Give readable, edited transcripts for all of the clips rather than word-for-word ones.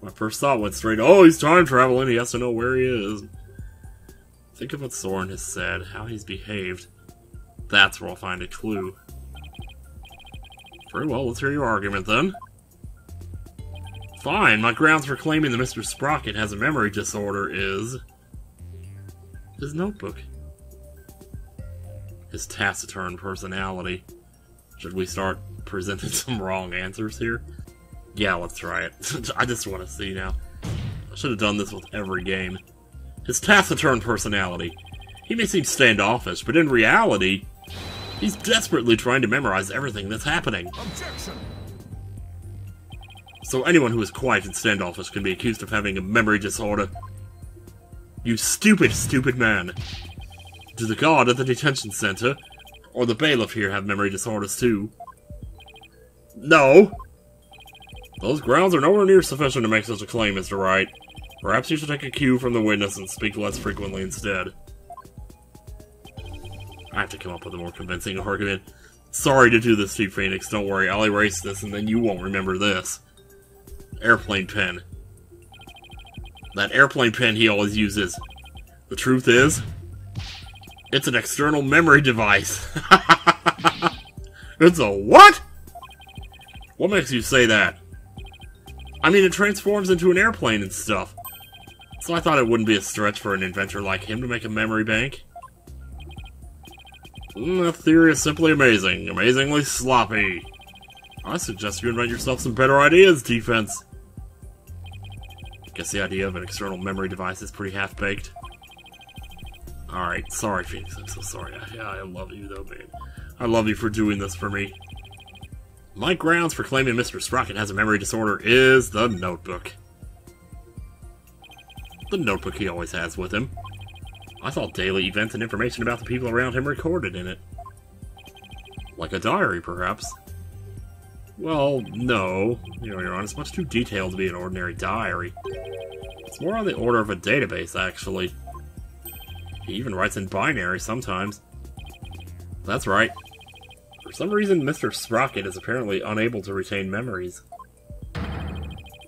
My first thought went straight, oh, he's time traveling, he has to know where he is. Think of what Soren has said, how he's behaved. That's where I'll find a clue. Very well, let's hear your argument then. Fine, my grounds for claiming that Mr. Sprocket has a memory disorder is... his notebook. His taciturn personality. Should we start presenting some wrong answers here? Yeah, let's try it. I just want to see now. I should have done this with every game. His taciturn personality. He may seem standoffish, but in reality, he's desperately trying to memorize everything that's happening. Objection. So anyone who is quiet and standoffish can be accused of having a memory disorder. You stupid, stupid man. Do the guard at the detention center, or the bailiff here have memory disorders too? No! Those grounds are nowhere near sufficient to make such a claim, Mr. Wright. Perhaps you should take a cue from the witness and speak less frequently instead. I have to come up with a more convincing argument. Sorry to do this to you, Phoenix. Don't worry, I'll erase this and then you won't remember this. Airplane pen. That airplane pen he always uses. The truth is, it's an external memory device. It's a what? What makes you say that? I mean, it transforms into an airplane and stuff. So I thought it wouldn't be a stretch for an inventor like him to make a memory bank. That theory is simply amazing. Amazingly sloppy. I suggest you invent yourself some better ideas, Defense. Guess the idea of an external memory device is pretty half-baked. Alright, sorry, Phoenix. I'm so sorry. I love you, though, man. I love you for doing this for me. My grounds for claiming Mr. Sprocket has a memory disorder is the notebook. The notebook he always has with him. I thought daily events and information about the people around him recorded in it. Like a diary, perhaps. Well, no. Your Honor, it's much too detailed to be an ordinary diary. It's more on the order of a database, actually. He even writes in binary sometimes. That's right. For some reason, Mr. Sprocket is apparently unable to retain memories.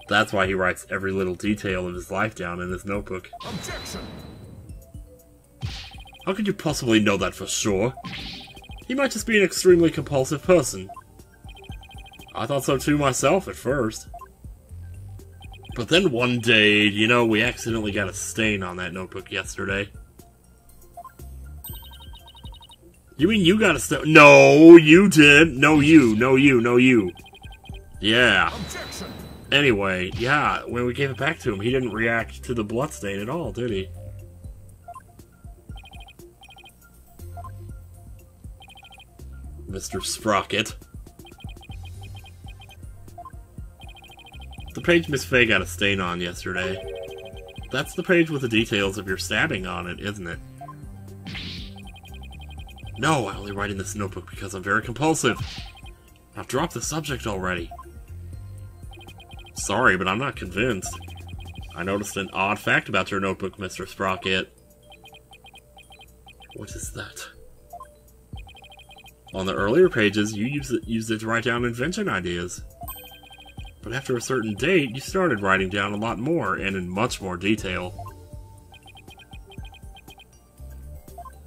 That's why he writes every little detail of his life down in his notebook. Objection. How could you possibly know that for sure? He might just be an extremely compulsive person. I thought so too myself at first. But then one day, you know, we accidentally got a stain on that notebook yesterday. You mean you got a stain? No, you did. No, you. No, you. No, you. Yeah. Objection. Anyway, yeah, when we gave it back to him, he didn't react to the bloodstain at all, did he? Mr. Sprocket. The page Miss Faye got a stain on yesterday. That's the page with the details of your stabbing on it, isn't it? No, I only write in this notebook because I'm very compulsive. Now drop the subject already. Sorry, but I'm not convinced. I noticed an odd fact about your notebook, Mr. Sprocket. What is that? On the earlier pages, you used it to write down invention ideas. But after a certain date, you started writing down a lot more, and in much more detail.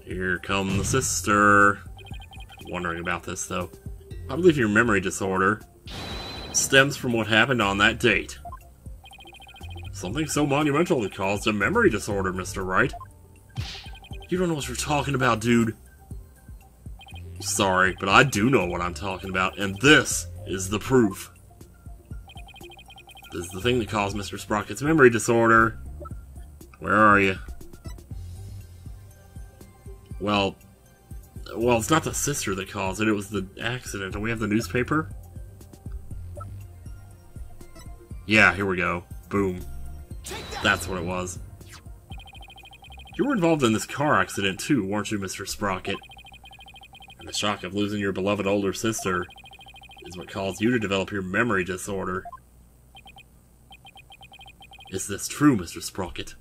Here come the sister. Wondering about this, though. I believe your memory disorder stems from what happened on that date. Something so monumental that caused a memory disorder, Mr. Wright. You don't know what you're talking about, dude. Sorry, but I do know what I'm talking about, and this is the proof. This is the thing that caused Mr. Sprocket's memory disorder. Where are you? Well, it's not the sister that caused it, it was the accident. Do we have the newspaper? Yeah, here we go. Boom. That's what it was. You were involved in this car accident too, weren't you, Mr. Sprocket? And the shock of losing your beloved older sister is what caused you to develop your memory disorder. Is this true, Mr. Sprocket?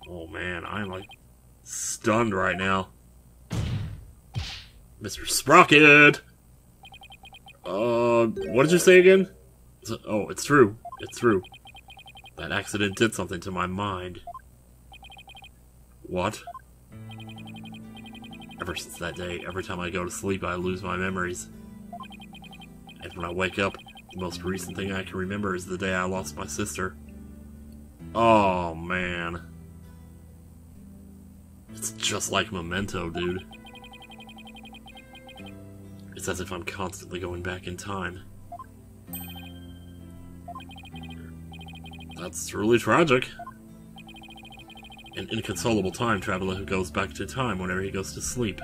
Oh man, I'm like stunned right now. Mr. Sprocket! What did you say again? Oh, it's true. It's true. That accident did something to my mind. What? Ever since that day, every time I go to sleep, I lose my memories. And when I wake up, the most recent thing I can remember is the day I lost my sister. Oh, man. It's just like Memento, dude. It's as if I'm constantly going back in time. That's truly tragic. An inconsolable time traveler who goes back to time whenever he goes to sleep.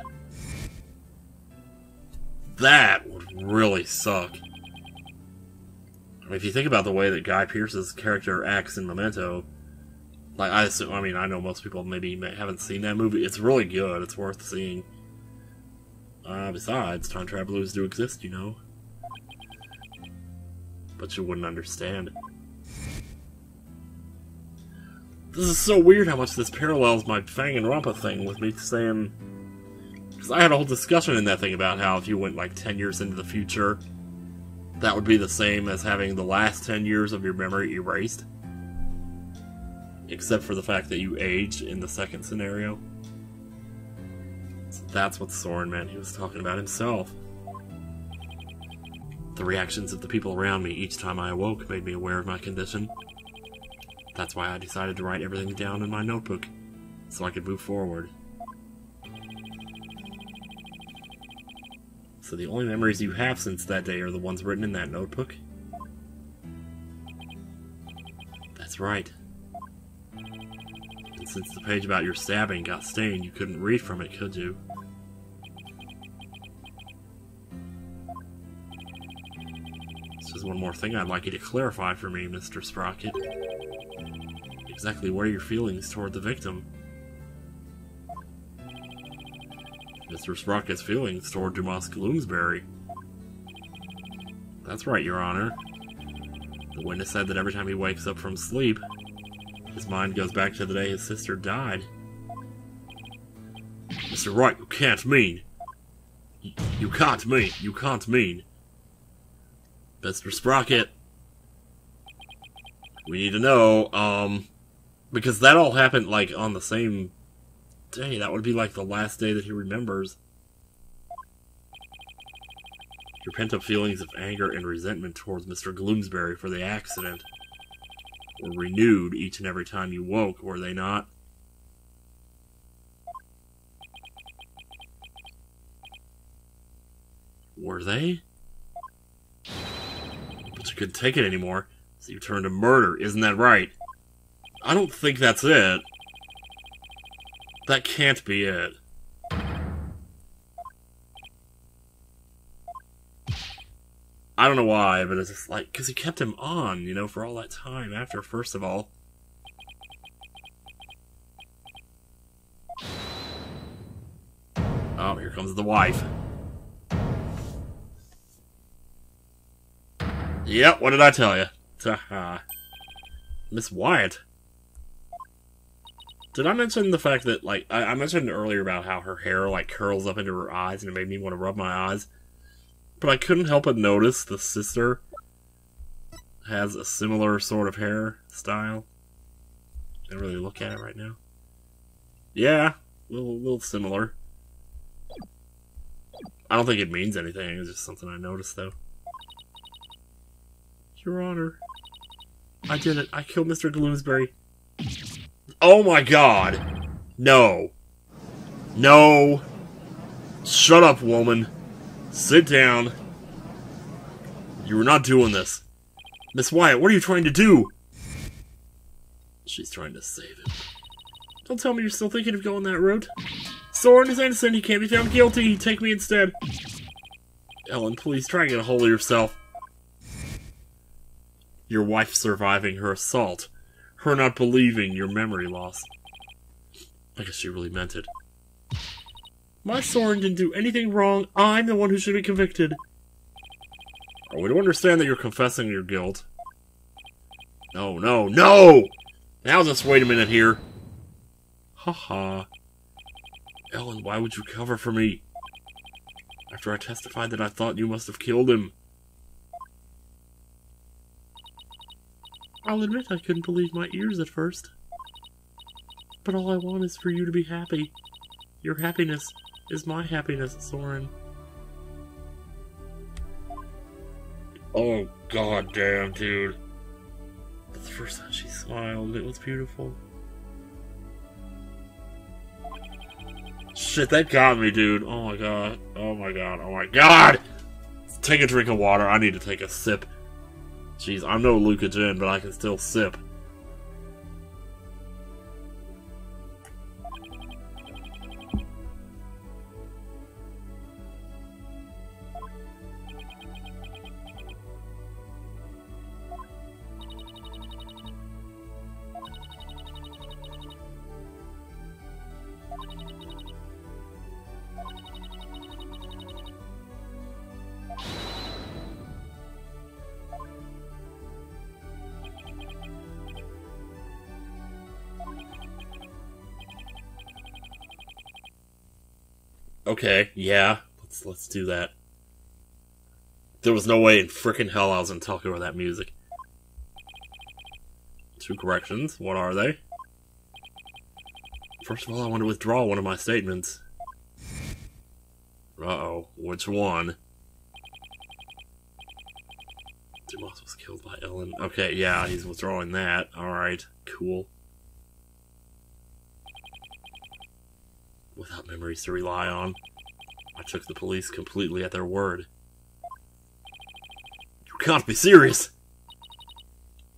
That would really suck. I mean, if you think about the way that Guy Pearce's character acts in Memento, like, I know most people maybe haven't seen that movie. It's really good. It's worth seeing. Besides, time travelers do exist, you know. But you wouldn't understand. This is so weird how much this parallels my Fang and Rampa thing with me saying... Because I had a whole discussion in that thing about how if you went like 10 years into the future, that would be the same as having the last 10 years of your memory erased. Except for the fact that you aged in the second scenario. So that's what Soren meant. He was talking about himself. The reactions of the people around me each time I awoke made me aware of my condition. That's why I decided to write everything down in my notebook, so I could move forward. So the only memories you have since that day are the ones written in that notebook? That's right. And since the page about your stabbing got stained, you couldn't read from it, could you? This is one more thing I'd like you to clarify for me, Mr. Sprocket. Exactly what are your feelings toward the victim? Mr. Sprocket's feelings toward Dumas Gloomsbury. That's right, Your Honor. The witness said that every time he wakes up from sleep, his mind goes back to the day his sister died. Mr. Wright, you can't mean... You can't mean... You can't mean... Mr. Sprocket... We need to know, because that all happened, like, on the same day. That would be, like, the last day that he remembers. Your pent-up feelings of anger and resentment towards Mr. Gloomsbury for the accident were renewed each and every time you woke, were they not? Were they? But you couldn't take it anymore, so you turned to murder, isn't that right? I don't think that's it. That can't be it. I don't know why, but it's just like, because he kept him on, you know, for all that time after, first of all. Oh, here comes the wife. Yep, what did I tell you? Ta-ha. Miss Wyatt. Did I mention the fact that, like, I mentioned earlier about how her hair, like, curls up into her eyes and it made me want to rub my eyes? But I couldn't help but notice the sister has a similar sort of hairstyle. I really look at it right now. Yeah, a little similar. I don't think it means anything, it's just something I noticed, though. Your Honor, I did it. I killed Mr. Gloomsbury. Oh my god! No. No! Shut up, woman. Sit down. You were not doing this. Miss Wyatt, what are you trying to do? She's trying to save him. Don't tell me you're still thinking of going that route. Soren is innocent. He can't be found guilty. Take me instead. Ellen, please try and get a hold of yourself. Your wife surviving her assault. Her not believing your memory loss. I guess she really meant it. My Soren didn't do anything wrong. I'm the one who should be convicted. Oh, we don't understand that you're confessing your guilt. No, no, no! Now just wait a minute here. Haha. Ellen, why would you cover for me? After I testified that I thought you must have killed him. I'll admit I couldn't believe my ears at first. But all I want is for you to be happy. Your happiness is my happiness, Soren. Oh, goddamn, dude. That's the first time she smiled. It was beautiful. Shit, that got me, dude. Oh my god. Oh my god. Oh my god! Take a drink of water. I need to take a sip. Jeez, I'm no Luca Jin, but I can still sip. Okay, yeah, let's do that. There was no way in frickin' hell I was gonna talk over that music. 2 corrections. What are they? First of all, I want to withdraw one of my statements. Uh-oh. Which one? Dumas was killed by Ellen. Okay, yeah, he's withdrawing that. Alright, cool. Without memories to rely on, I took the police completely at their word. You can't be serious!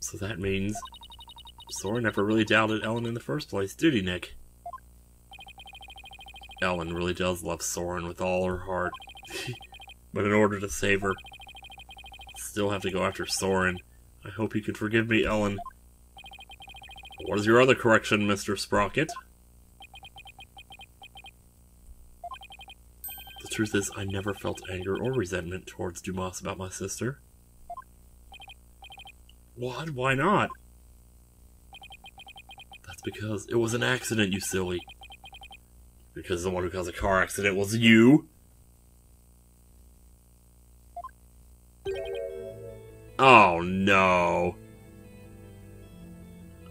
So that means Soren never really doubted Ellen in the first place, did he, Nick? Ellen really does love Soren with all her heart. But in order to save her, still have to go after Soren. I hope you can forgive me, Ellen. What is your other correction, Mr. Sprocket? The truth is, I never felt anger or resentment towards Dumas about my sister. What? Why not? That's because it was an accident, you silly. Because the one who caused a car accident was you? Oh no.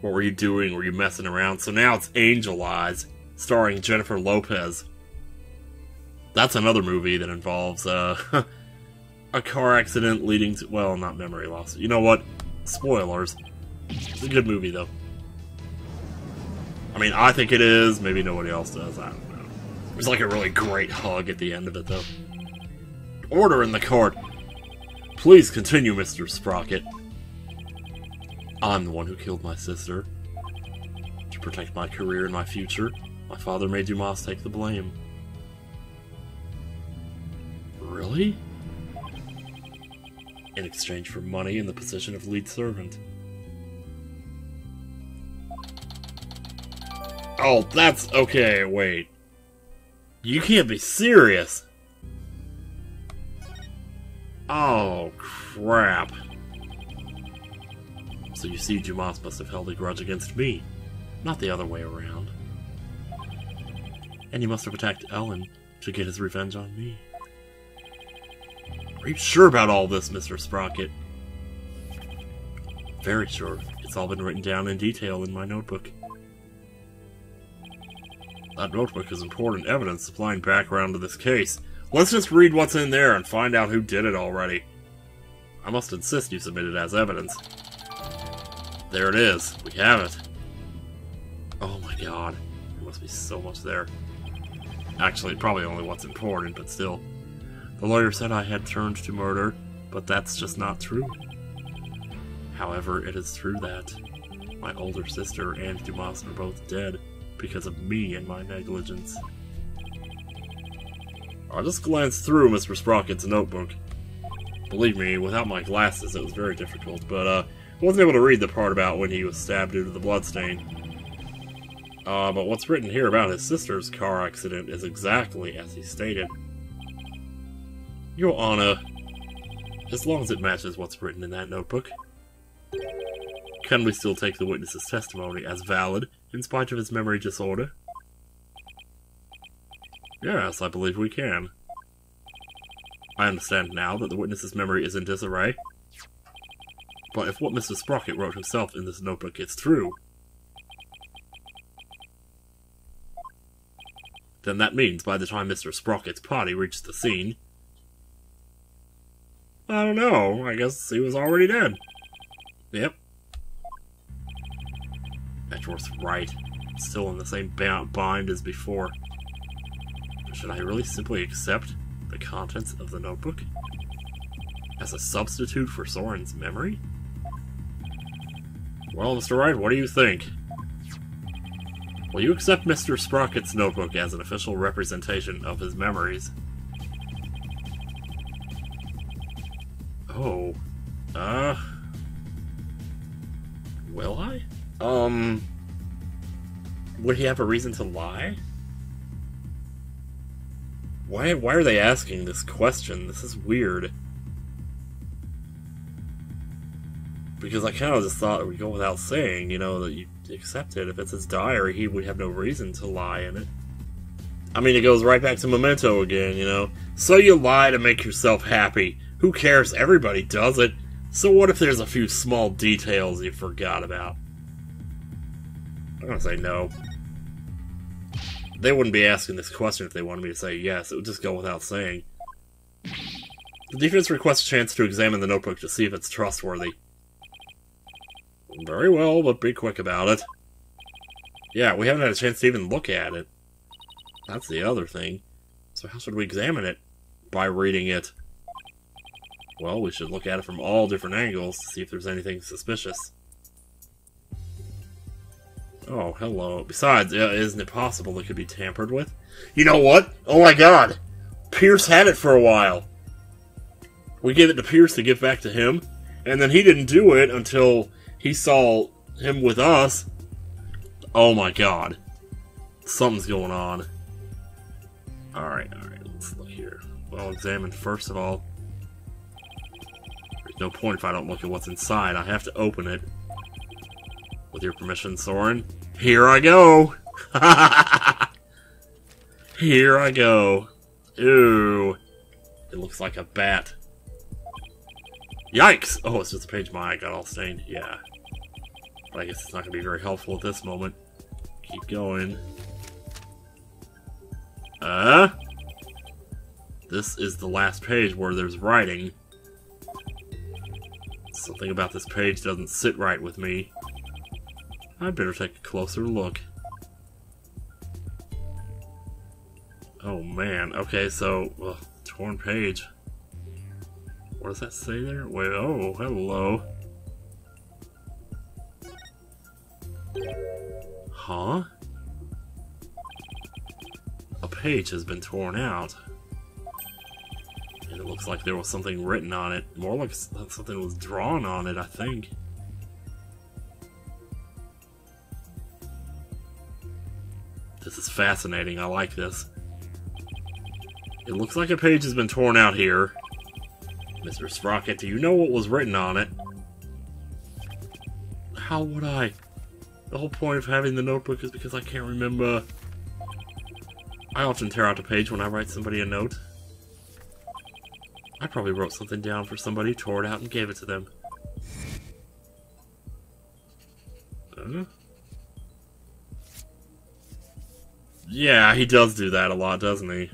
What were you doing? Were you messing around? So now it's Angel Eyes, starring Jennifer Lopez. That's another movie that involves a car accident leading to, well, not memory loss. You know what? Spoilers. It's a good movie, though. I mean, I think it is. Maybe nobody else does. I don't know. There's like a really great hug at the end of it, though. Order in the court. Please continue, Mr. Sprocket. I'm the one who killed my sister. To protect my career and my future, my father made Dumas take the blame. Really? In exchange for money and the position of lead servant. Oh, that's... okay, wait. You can't be serious! Oh, crap. So you see, Dumas must have held a grudge against me, not the other way around. And he must have attacked Ellen to get his revenge on me. Are you sure about all this, Mr. Sprocket? Very sure. It's all been written down in detail in my notebook. That notebook is important evidence supplying background to this case. Let's just read what's in there and find out who did it already. I must insist you submit it as evidence. There it is. We have it. Oh my god. There must be so much there. Actually, probably only what's important, but still. The lawyer said I had turned to murder, but that's just not true. However, it is true that my older sister and Dumas are both dead because of me and my negligence. I just glanced through Mr. Sprocket's notebook. Believe me, without my glasses it was very difficult, but I wasn't able to read the part about when he was stabbed due to the bloodstain. But what's written here about his sister's car accident is exactly as he stated. Your Honor, as long as it matches what's written in that notebook, can we still take the witness's testimony as valid, in spite of his memory disorder? Yes, I believe we can. I understand now that the witness's memory is in disarray. But if what Mr. Sprocket wrote himself in this notebook is true, then that means by the time Mr. Sprocket's party reached the scene, I don't know, I guess he was already dead. Yep. Edgeworth's right. Still in the same bind as before. Should I really simply accept the contents of the notebook as a substitute for Soren's memory? Well, Mr. Wright, what do you think? Will you accept Mr. Sprocket's notebook as an official representation of his memories? Oh. Will I? Would he have a reason to lie? Why are they asking this question? This is weird. Because I kind of just thought it would go without saying, you know, that you accept it. If it's his diary, he would have no reason to lie in it. I mean, it goes right back to Memento again, you know. So you lie to make yourself happy. Who cares? Everybody does it. So what if there's a few small details you forgot about? I'm gonna say no. They wouldn't be asking this question if they wanted me to say yes. It would just go without saying. The defense requests a chance to examine the notebook to see if it's trustworthy. Very well, but be quick about it. Yeah, we haven't had a chance to even look at it. That's the other thing. So how should we examine it? By reading it. Well, we should look at it from all different angles to see if there's anything suspicious. Oh, hello. Besides, isn't it possible it could be tampered with? You know what? Oh my god! Pierce had it for a while! We gave it to Pierce to give back to him, and then he didn't do it until he saw him with us. Oh my god. Something's going on. Alright, let's look here. Well, examine first of all. There's no point if I don't look at what's inside. I have to open it. With your permission, Soren. Here I go! Here I go. Ooh. It looks like a bat. Yikes! Oh, it's just a page my eye got all stained. Yeah. But I guess it's not going to be very helpful at this moment. Keep going. This is the last page where there's writing. Something about this page doesn't sit right with me. I'd better take a closer look. Oh man, okay, so, torn page. What does that say there? Wait, oh, hello. Huh? A page has been torn out. And it looks like there was something written on it. More like something was drawn on it, I think. This is fascinating. I like this. It looks like a page has been torn out here. Mr. Sprocket, do you know what was written on it? How would I? The whole point of having the notebook is because I can't remember. I often tear out a page when I write somebody a note. I probably wrote something down for somebody, tore it out, and gave it to them. Yeah, he does do that a lot, doesn't he?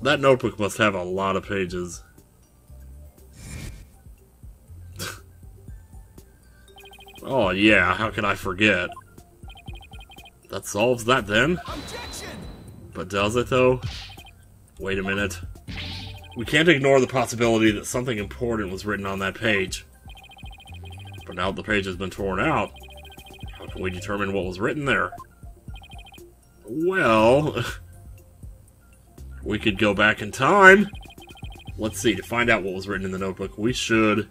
That notebook must have a lot of pages. Oh yeah, how could I forget? That solves that then. Objection! But does it though? Wait a minute. We can't ignore the possibility that something important was written on that page. But now the page has been torn out, how can we determine what was written there? Well, we could go back in time. Let's see, to find out what was written in the notebook, we should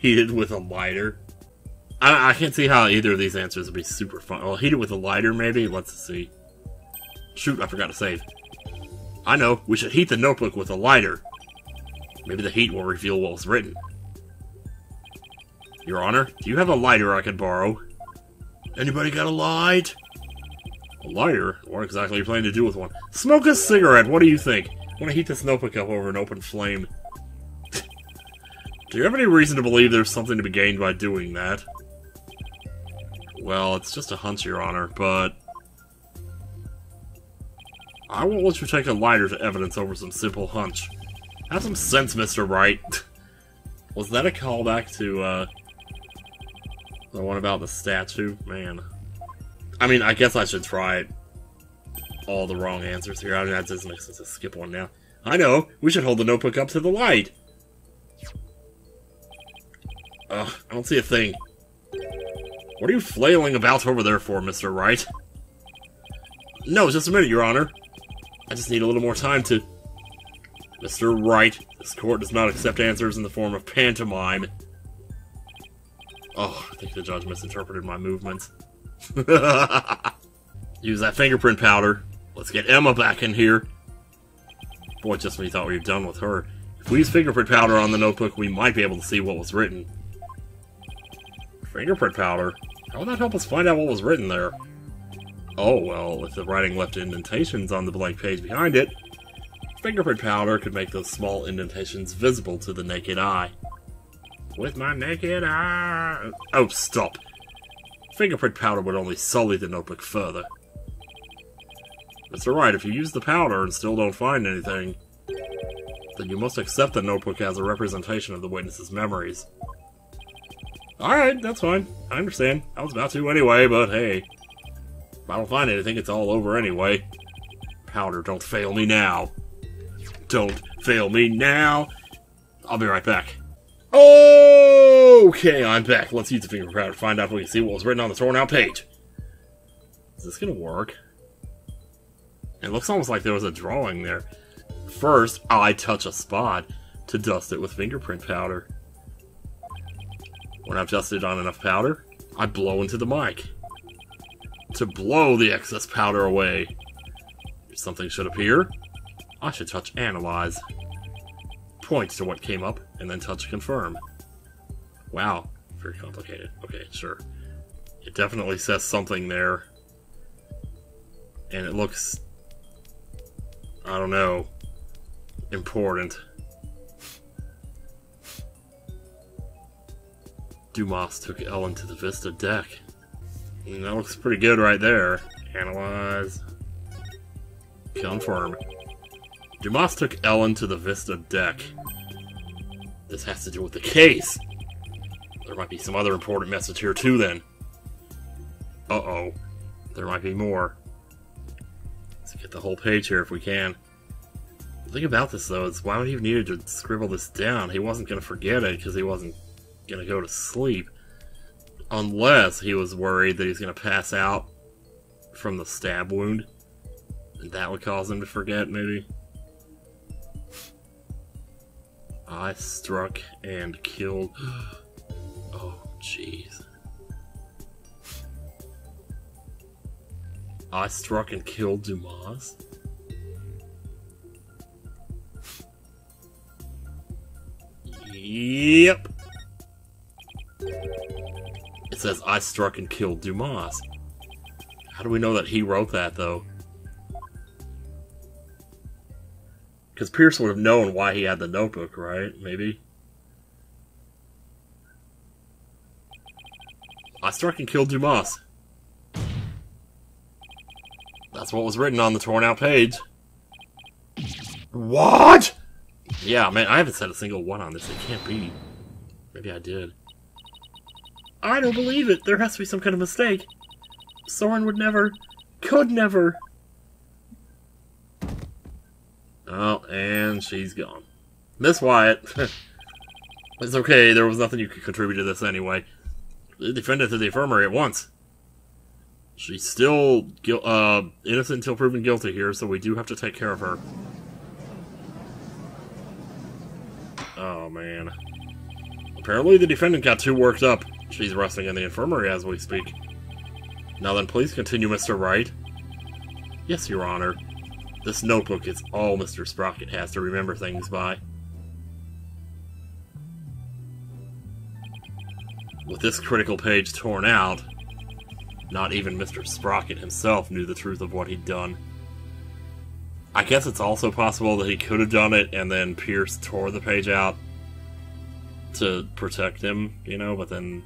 heat it with a lighter. I can't see how either of these answers would be super fun. Well, heat it with a lighter, maybe? Let's see. Shoot, I forgot to save. I know, we should heat the notebook with a lighter. Maybe the heat will reveal what was written. Your Honor, do you have a lighter I could borrow? Anybody got a light? A lighter? What exactly are you planning to do with one? Smoke a cigarette! What do you think? I want to heat this notebook up over an open flame. Do you have any reason to believe there's something to be gained by doing that? Well, it's just a hunch, Your Honor, but... I won't let you take a lighter to evidence over some simple hunch. Have some sense, Mr. Wright. Was that a callback to, the one about the statue? Man. I mean, I guess I should try all the wrong answers here. I mean, that doesn't make sense to skip one now. I know! We should hold the notebook up to the light! Ugh, I don't see a thing. What are you flailing about over there for, Mr. Wright? No, just a minute, Your Honor. I just need a little more time to... Mr. Wright, this court does not accept answers in the form of pantomime. Oh, I think the judge misinterpreted my movements. Use that fingerprint powder. Let's get Emma back in here. Boy, just when you thought we were done with her. If we use fingerprint powder on the notebook, we might be able to see what was written. Fingerprint powder? How would that help us find out what was written there? Oh, well, if the writing left indentations on the blank page behind it, fingerprint powder could make those small indentations visible to the naked eye. With my naked eye... Oh, stop. Fingerprint powder would only sully the notebook further. Mr. Wright, if you use the powder and still don't find anything, then you must accept the notebook as a representation of the witness's memories. Alright, that's fine. I understand. I was about to anyway, but hey. If I don't find anything, it's all over anyway. Powder, don't fail me now. Don't fail me now. I'll be right back. Okay, I'm back. Let's use the fingerprint powder to find out if we can see what was written on the torn out page. Is this gonna work? It looks almost like there was a drawing there. First, I touch a spot to dust it with fingerprint powder. When I've dusted on enough powder, I blow into the mic. To blow the excess powder away. If something should appear, I should touch Analyze. Point to what came up, and then touch Confirm. Wow, very complicated. Okay, sure. It definitely says something there. And it looks... I don't know. Important. Dumas took Ellen to the Vista deck. And that looks pretty good right there. Analyze. Confirm. Dumas took Ellen to the Vista deck. This has to do with the case. There might be some other important message here too then. Uh-oh. There might be more. Let's get the whole page here if we can. The thing about this though is why would he have needed to scribble this down? He wasn't going to forget it because he wasn't going to go to sleep. Unless he was worried that he's going to pass out from the stab wound. And that would cause him to forget, maybe. I struck and killed... Oh, jeez. I struck and killed Dumas? Yep. It says, I struck and killed Dumas. How do we know that he wrote that, though? Because Pierce would have known why he had the notebook, right? Maybe? I struck and killed Dumas. That's what was written on the torn out page. What?! Yeah, man, I haven't said a single one on this. It can't be. Maybe I did. I don't believe it. There has to be some kind of mistake. Soren would never... could never... Oh, and she's gone. Miss Wyatt. It's okay, there was nothing you could contribute to this anyway. The defendant to the infirmary at once. She's still innocent until proven guilty here, so we do have to take care of her. Oh, man. Apparently the defendant got too worked up. She's resting in the infirmary as we speak. Now then, please continue, Mr. Wright. Yes, Your Honor. This notebook is all Mr. Sprocket has to remember things by. With this critical page torn out, Not even Mr. Sprocket himself knew the truth of what he'd done. I guess it's also possible that he could have done it and then Pierce tore the page out to protect him, you know, but then...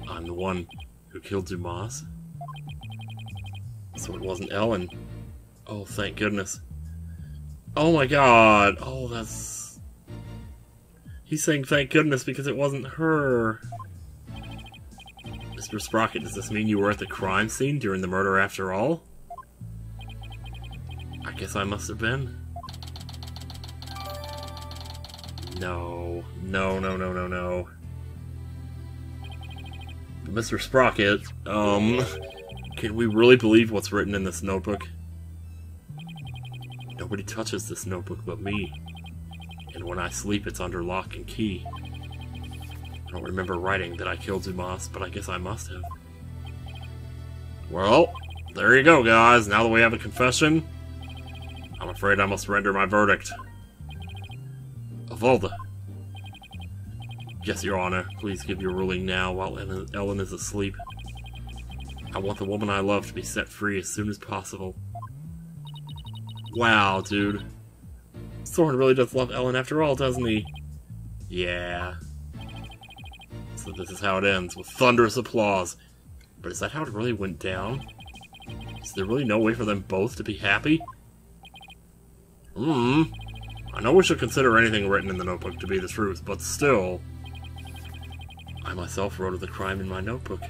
I'm the one who killed Dumas? So it wasn't Ellen. Oh, thank goodness. Oh my god! Oh, that's... He's saying thank goodness because it wasn't her. Mr. Sprocket, does this mean you were at the crime scene during the murder after all? I guess I must have been. No. No, no, no, no, no. Mr. Sprocket, can we really believe what's written in this notebook? Nobody touches this notebook but me. And when I sleep, it's under lock and key. I don't remember writing that I killed Dumas, but I guess I must have. Well, there you go, guys. Now that we have a confession, I'm afraid I must render my verdict. Avolda. Yes, Your Honor. Please give your ruling now while Ellen is asleep. I want the woman I love to be set free as soon as possible. Wow, dude. Soren really does love Ellen after all, doesn't he? Yeah. So this is how it ends, with thunderous applause. But is that how it really went down? Is there really no way for them both to be happy? I know we should consider anything written in the notebook to be the truth, but still... I myself wrote of the crime in my notebook.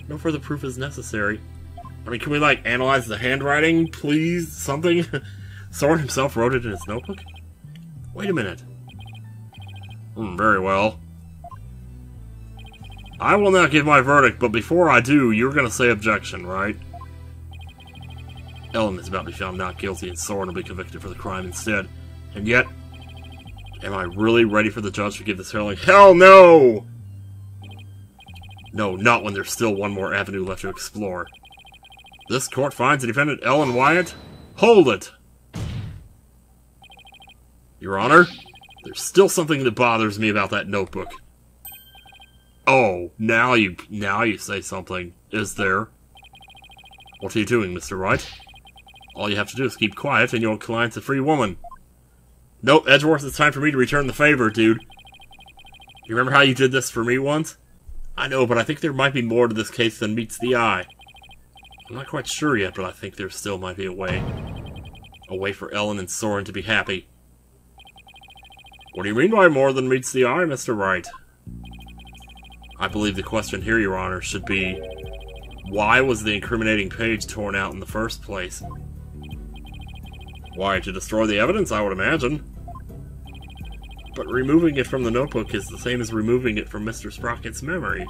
No further proof is necessary. I mean, can we, like, analyze the handwriting, please? Something? Soren himself wrote it in his notebook? Wait a minute. Very well. I will now give my verdict, but before I do, you're gonna say objection, right? Ellen is about to be found not guilty and Soren will be convicted for the crime instead. And yet, am I really ready for the judge to give this hearing? Hell no! No, not when there's still one more avenue left to explore. This court finds the defendant Ellen Wyatt. Hold it! Your Honor, there's still something that bothers me about that notebook. Oh, now you say something. Is there? What are you doing, Mr. Wright? All you have to do is keep quiet and your client's a free woman. Nope, Edgeworth, it's time for me to return the favor, dude. You remember how you did this for me once? I know, but I think there might be more to this case than meets the eye. I'm not quite sure yet, but I think there still might be a way. A way for Ellen and Soren to be happy. What do you mean by more than meets the eye, Mr. Wright? I believe the question here, Your Honor, should be, why was the incriminating page torn out in the first place? Why, to destroy the evidence, I would imagine. But removing it from the notebook is the same as removing it from Mr. Sprocket's memory.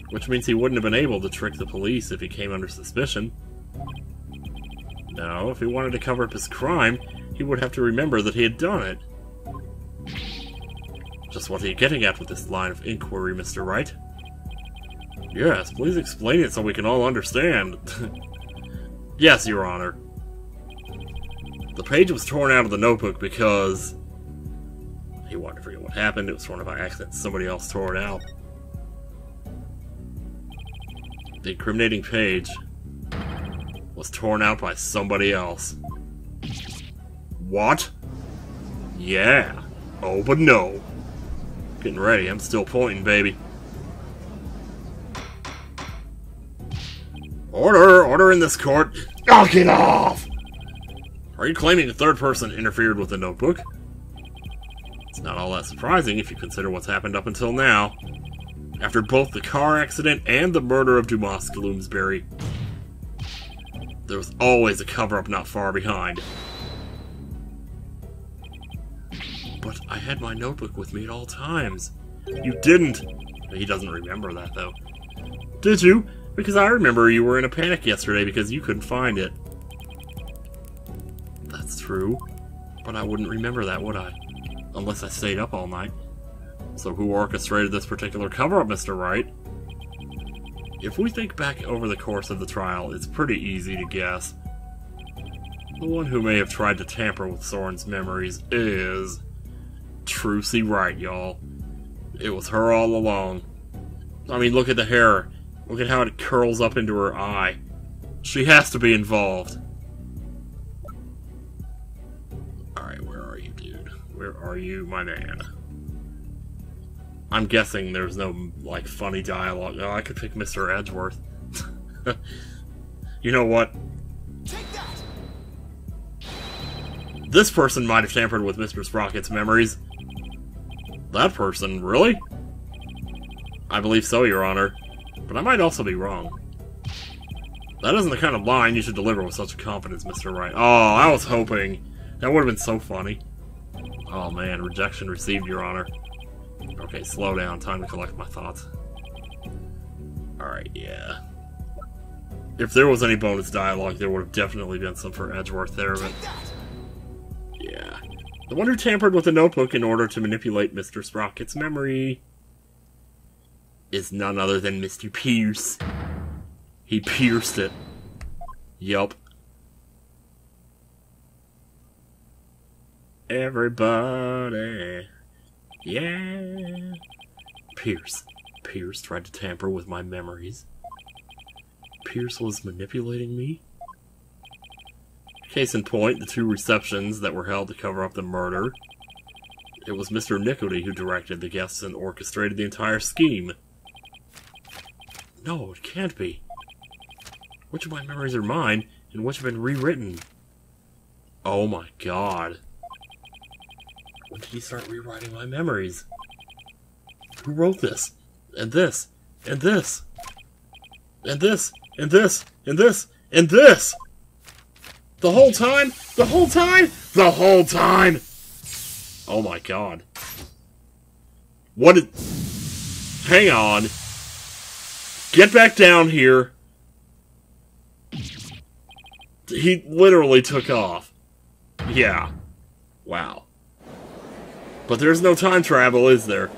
Which means he wouldn't have been able to trick the police if he came under suspicion. No, if he wanted to cover up his crime, he would have to remember that he had done it. Just what are you getting at with this line of inquiry, Mr. Wright? Yes, please explain it so we can all understand. Yes, Your Honor. The page was torn out of the notebook because... he wanted to forget what happened. It was torn out by accident. Somebody else tore it out. The incriminating page was torn out by somebody else. What? Yeah. Oh, but no. Getting ready. I'm still pointing, baby. Order! Order in this court! Knock it off! Are you claiming a third person interfered with the notebook? It's not all that surprising if you consider what's happened up until now. After both the car accident and the murder of Dumas Gloomsbury, there was always a cover-up not far behind. But I had my notebook with me at all times. You didn't! He doesn't remember that, though. Did you? Because I remember you were in a panic yesterday because you couldn't find it. That's true. But I wouldn't remember that, would I? Unless I stayed up all night. So who orchestrated this particular cover-up, Mr. Wright? If we think back over the course of the trial, it's pretty easy to guess. The one who may have tried to tamper with Soren's memories is Trucy Wright, y'all. It was her all along. I mean, look at the hair. Look at how it curls up into her eye. She has to be involved. Alright, where are you, dude? Where are you, my man? I'm guessing there's no, like, funny dialogue. Oh, I could pick Mr. Edgeworth. You know what? Take that. This person might have tampered with Mr. Sprocket's memories. That person, really? I believe so, Your Honor. But I might also be wrong. That isn't the kind of line you should deliver with such confidence, Mr. Wright. Oh, I was hoping. That would have been so funny. Oh man, rejection received, Your Honor. Okay, slow down. Time to collect my thoughts. Alright, yeah. If there was any bonus dialogue, there would have definitely been some for Edgeworth there, but... yeah. The one who tampered with the notebook in order to manipulate Mr. Sprocket's memory is none other than Mr. Pierce. He pierced it. Yup. Everybody. Yeah. Pierce. Pierce tried to tamper with my memories. Pierce was manipulating me? Case in point, the 2 receptions that were held to cover up the murder. It was Mr. Nicody who directed the guests and orchestrated the entire scheme. No, it can't be. Which of my memories are mine, and which have been rewritten? Oh my god. When did he start rewriting my memories? Who wrote this? And this? And this? And this? And this? And this? And this? The whole time? The whole time? The whole time! Oh my god. What did... hang on. Get back down here. He literally took off. Yeah. Wow. But there's no time travel, is there?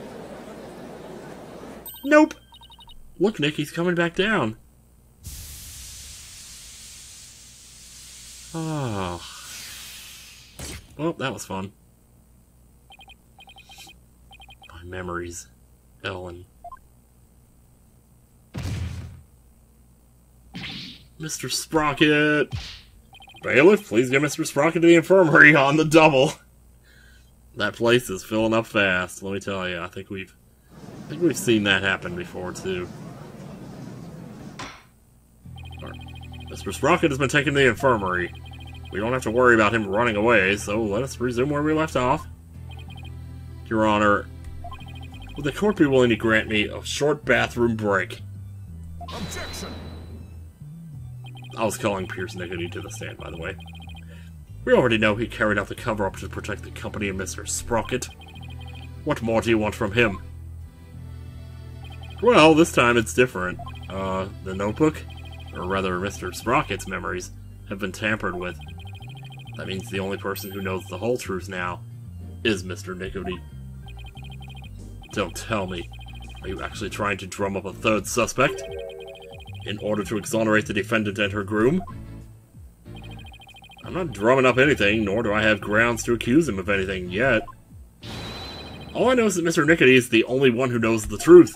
Nope. Look, Nick, he's coming back down. Oh. Well, that was fun. My memories. Ellen. Mr. Sprocket! Bailiff, please get Mr. Sprocket to the infirmary on the double. That place is filling up fast, let me tell you. I think we've seen that happen before, too. Right. Mr. Sprocket has been taken to the infirmary. We don't have to worry about him running away, so let us resume where we left off. Your Honor, would the court be willing to grant me a short bathroom break? Objection! I was calling Pierce Nicody to the stand, by the way. We already know he carried out the cover-up to protect the company and Mr. Sprocket. What more do you want from him? Well, this time it's different. The notebook, or rather Mr. Sprocket's memories, have been tampered with. That means the only person who knows the whole truth now is Mr. Nicody. Don't tell me. Are you actually trying to drum up a third suspect? In order to exonerate the defendant and her groom? I'm not drumming up anything, nor do I have grounds to accuse him of anything yet. All I know is that Mr. Nicody is the only one who knows the truth.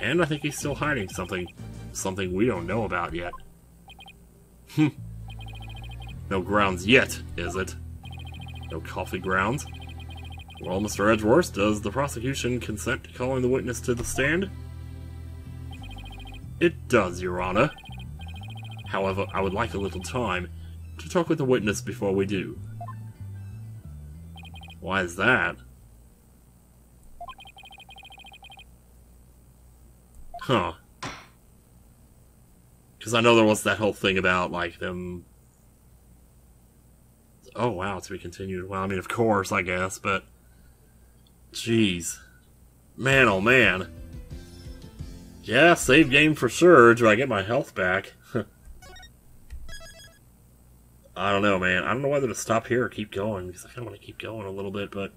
And I think he's still hiding something. Something we don't know about yet. No grounds yet, is it? No coffee grounds? Well, Mr. Edgeworth, does the prosecution consent to calling the witness to the stand? It does, Your Honor. However, I would like a little time to talk with the witness before we do. Why is that? Huh. Because I know there was that whole thing about, like, them... Oh, wow, to be continued. Well, I mean, of course, I guess, but... Jeez. Man, oh man. Yeah, save game for sure. Do I get my health back? I don't know, man. I don't know whether to stop here or keep going, because I kind of want to keep going a little bit, but...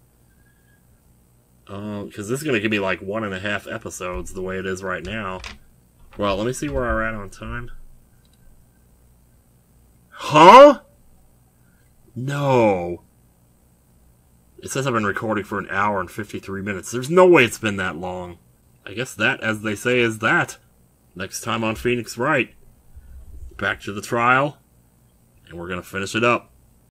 because this is going to give me like 1.5 episodes the way it is right now. Well, let me see where we're at on time. Huh? No. It says I've been recording for an hour and 53 minutes. There's no way it's been that long. I guess that, as they say, is that. Next time on Phoenix Wright. Back to the trial. And we're going to finish it up.